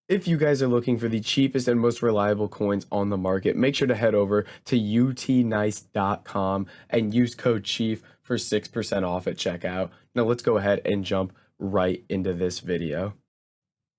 If you guys are looking for the cheapest and most reliable coins on the market, make sure to head over to utnice.com and use code CHIEF for 6% off at checkout. Now let's go ahead and jump right into this video.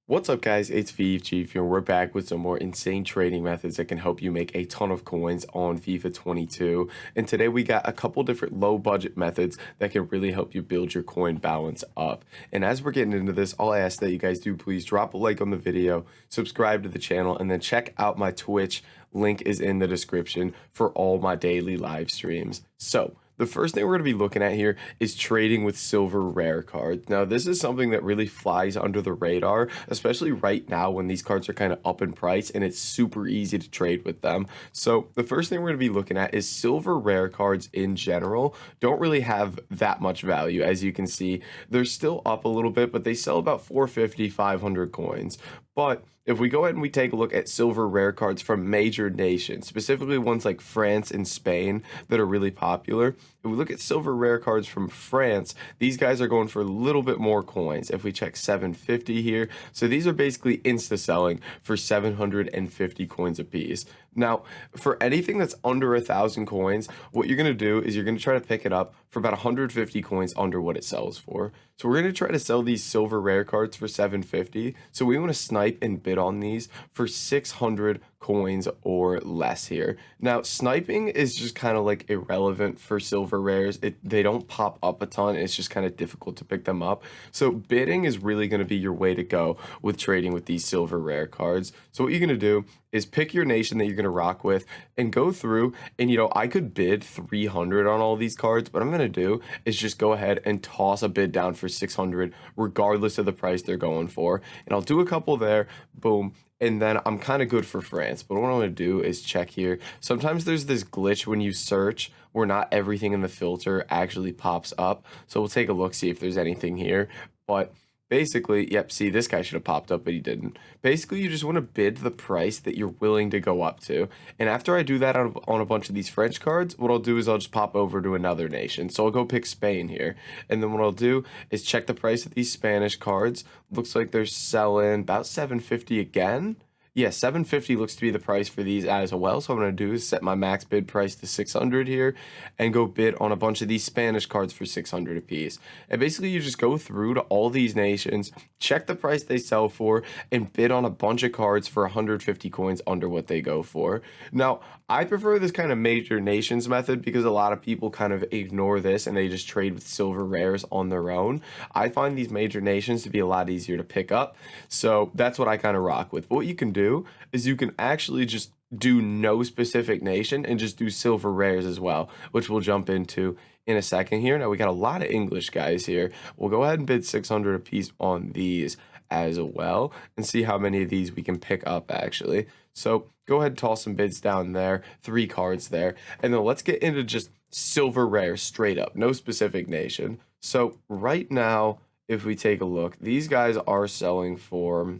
What's up, guys? It's FIFA Chief here. We're back with some more insane trading methods that can help you make a ton of coins on FIFA 22. And today we got a couple different low budget methods that can really help you build your coin balance up. And as we're getting into this, I'll ask that you guys do please drop a like on the video, subscribe to the channel, and then check out my Twitch. Link is in the description for all my daily live streams. So, the first thing we're going to be looking at here is trading with silver rare cards. Now, this is something that really flies under the radar, especially right now when these cards are kind of up in price and it's super easy to trade with them. So the first thing we're going to be looking at is silver rare cards in general don't really have that much value. As you can see, they're still up a little bit, but they sell about 450, 500 coins. But if we go ahead and we take a look at silver rare cards from major nations, specifically ones like France and Spain that are really popular, if we look at silver rare cards from France, these guys are going for a little bit more coins. If we check 750 here, so these are basically insta selling for 750 coins a piece. Now, for anything that's under 1,000 coins, what you're going to do is you're going to try to pick it up for about 150 coins under what it sells for. So we're going to try to sell these silver rare cards for 750. So we want to snipe and bid on these for 600 coins or less here. Now, sniping is just kind of like irrelevant for silver rares. They don't pop up a ton. It's just kind of difficult to pick them up. So bidding is really going to be your way to go with trading with these silver rare cards. So what you're going to do is pick your nation that you're going to rock with and go through, and I could bid 300 on all these cards, but I'm going to do is just go ahead and toss a bid down for 600 regardless of the price they're going for, and I'll do a couple there, boom, and then I'm kind of good for France. But what I'm going to do is check here. Sometimes there's this glitch when you search where not everything in the filter actually pops up, so we'll take a look, see if there's anything here. But basically, yep, see, this guy should have popped up, but he didn't. Basically, you just want to bid the price that you're willing to go up to. And after I do that on a bunch of these French cards, what I'll do is I'll just pop over to another nation. So I'll go pick Spain here. And then what I'll do is check the price of these Spanish cards. Looks like they're selling about 750 again. Yeah, 750 looks to be the price for these as well. So what I'm going to do is set my max bid price to 600 here and go bid on a bunch of these Spanish cards for 600 a piece. And basically you just go through to all these nations, check the price they sell for, and bid on a bunch of cards for 150 coins under what they go for. Now, I prefer this kind of major nations method because a lot of people kind of ignore this and they just trade with silver rares on their own. I find these major nations to be a lot easier to pick up. So that's what I kind of rock with. But what you can do is you can actually just do no specific nation and just do silver rares as well, which we'll jump into in a second here. Now we got a lot of English guys here. We'll go ahead and bid 600 a piece on these as well and see how many of these we can pick up actually. So go ahead and toss some bids down there, 3 cards there, and then let's get into just silver rares straight up, no specific nation. So right now, if we take a look, these guys are selling for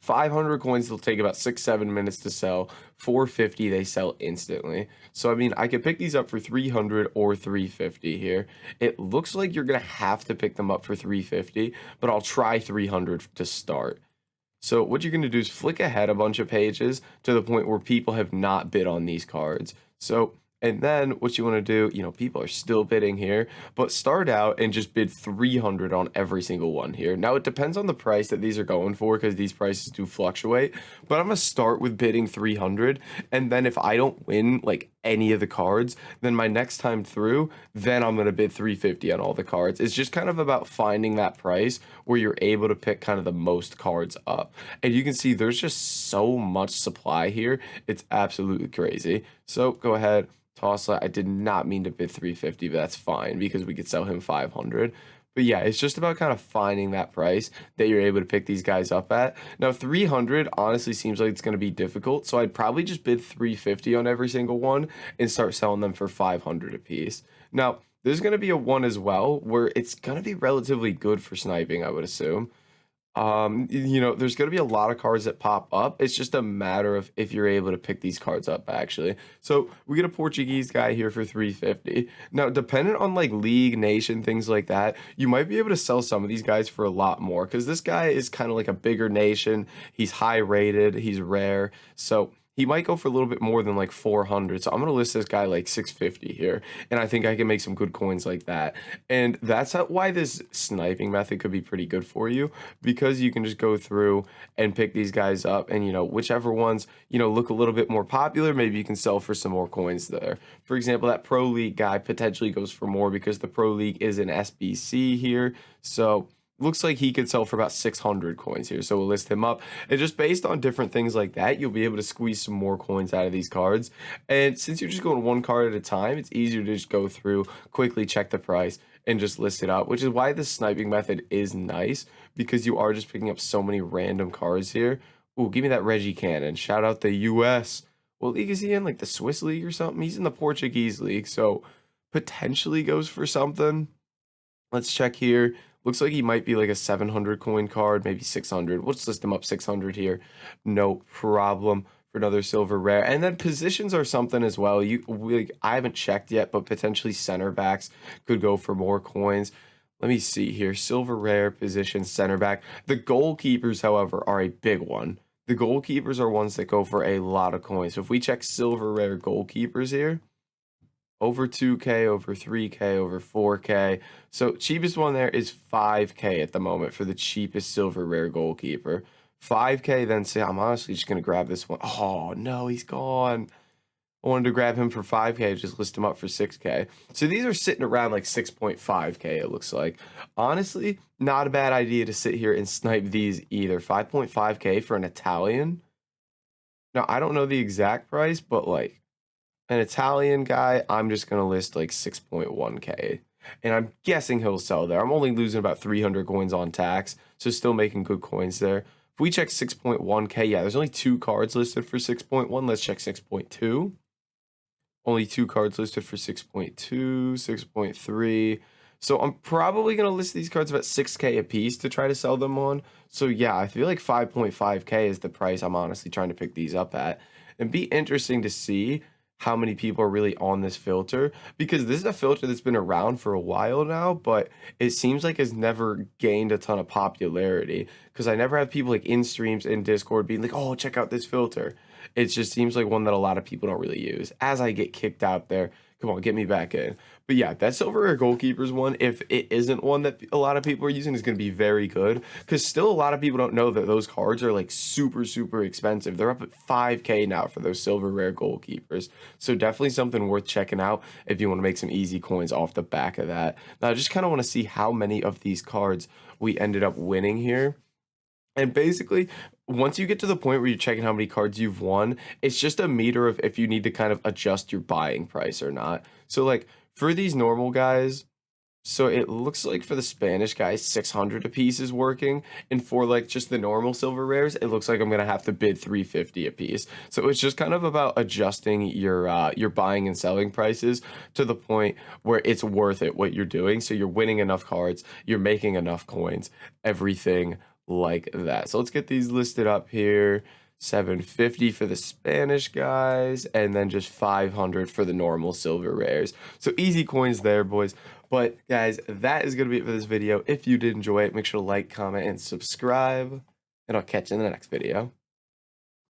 500 coins. They'll take about 6-7 minutes to sell. 450 they sell instantly. So I mean, I could pick these up for 300 or 350 here. It looks like you're gonna have to pick them up for 350, but I'll try 300 to start. So what you're gonna do is flick ahead a bunch of pages to the point where people have not bid on these cards. So and then what you want to do, people are still bidding here, but start out and just bid 300 on every single one here. Now, it depends on the price that these are going for because these prices do fluctuate, but I'm going to start with bidding 300. And then if I don't win like any of the cards, then my next time through, then I'm going to bid 350 on all the cards. It's just kind of about finding that price where you're able to pick kind of the most cards up. And you can see there's just so much supply here. It's absolutely crazy. So go ahead. Toss. I did not mean to bid 350, but that's fine because we could sell him 500. But yeah, it's just about kind of finding that price that you're able to pick these guys up at. Now, 300 honestly seems like it's going to be difficult, so I'd probably just bid 350 on every single one and start selling them for 500 a piece. Now, there's going to be a one as well where it's going to be relatively good for sniping, I would assume. There's going to be a lot of cards that pop up. It's just a matter of if you're able to pick these cards up, actually. So we get a Portuguese guy here for 350. Now, dependent on like league, nation, things like that, you might be able to sell some of these guys for a lot more because this guy is kind of like a bigger nation. He's high rated, he's rare. So he might go for a little bit more than like 400. So I'm going to list this guy like 650 here. And I think I can make some good coins like that. And that's why this sniping method could be pretty good for you because you can just go through and pick these guys up. And, whichever ones, look a little bit more popular, maybe you can sell for some more coins there. For example, that Pro League guy potentially goes for more because the Pro League is an SBC here. So looks like he could sell for about 600 coins here. So we'll list him up. And just based on different things like that, you'll be able to squeeze some more coins out of these cards. And since you're just going one card at a time, it's easier to just go through, quickly check the price, and just list it out, which is why the sniping method is nice because you are just picking up so many random cards here. Ooh, give me that Reggie Cannon. Shout out the US. What league is he in? Like the Swiss league or something? He's in the Portuguese league, so potentially goes for something. Let's check here. Looks like he might be like a 700 coin card, maybe 600. Let's list him up 600 here. No problem for another silver rare. And then positions are something as well. I haven't checked yet, but potentially center backs could go for more coins. Let me see here. Silver rare position, center back. The goalkeepers, however, are a big one. The goalkeepers are ones that go for a lot of coins. So if we check silver rare goalkeepers here, over 2K, over 3K, over 4K. So cheapest one there is 5K at the moment for the cheapest silver rare goalkeeper. 5K, then say I'm honestly just going to grab this one. Oh, no, he's gone. I wanted to grab him for 5K, just list him up for 6K. So these are sitting around like 6.5K, it looks like. Honestly, not a bad idea to sit here and snipe these either. 5.5K for an Italian. Now, I don't know the exact price, but like, an Italian guy, I'm just going to list like 6.1K. And I'm guessing he'll sell there. I'm only losing about 300 coins on tax, so still making good coins there. If we check 6.1K, yeah, there's only 2 cards listed for 6.1. Let's check 6.2. Only 2 cards listed for 6.2, 6.3. So I'm probably going to list these cards about 6K a piece to try to sell them on. So yeah, I feel like 5.5K is the price I'm honestly trying to pick these up at. It'd be interesting to see how many people are really on this filter because this is a filter that's been around for a while now, but it seems like it's never gained a ton of popularity because I never have people like in streams in Discord being like, oh, check out this filter. It just seems like one that a lot of people don't really use. As I get kicked out there, come on, get me back in. But yeah, that silver rare goalkeepers one, if it isn't one that a lot of people are using, is going to be very good because still a lot of people don't know that those cards are like super, super expensive. They're up at 5K now for those silver rare goalkeepers. So definitely something worth checking out if you want to make some easy coins off the back of that. Now, I just kind of want to see how many of these cards we ended up winning here. And basically, once you get to the point where you're checking how many cards you've won, it's just a meter of if you need to kind of adjust your buying price or not. So like for these normal guys, so it looks like for the Spanish guys, 600 a piece is working. And for like just the normal silver rares, it looks like I'm going to have to bid 350 a piece. So it's just kind of about adjusting your buying and selling prices to the point where it's worth it what you're doing. So you're winning enough cards, you're making enough coins, everything like that. So let's get these listed up here. 750 for the Spanish guys, and then just 500 for the normal silver rares. So easy coins there, boys. But guys, that is going to be it for this video. If you did enjoy it, make sure to like, comment, and subscribe, and I'll catch you in the next video.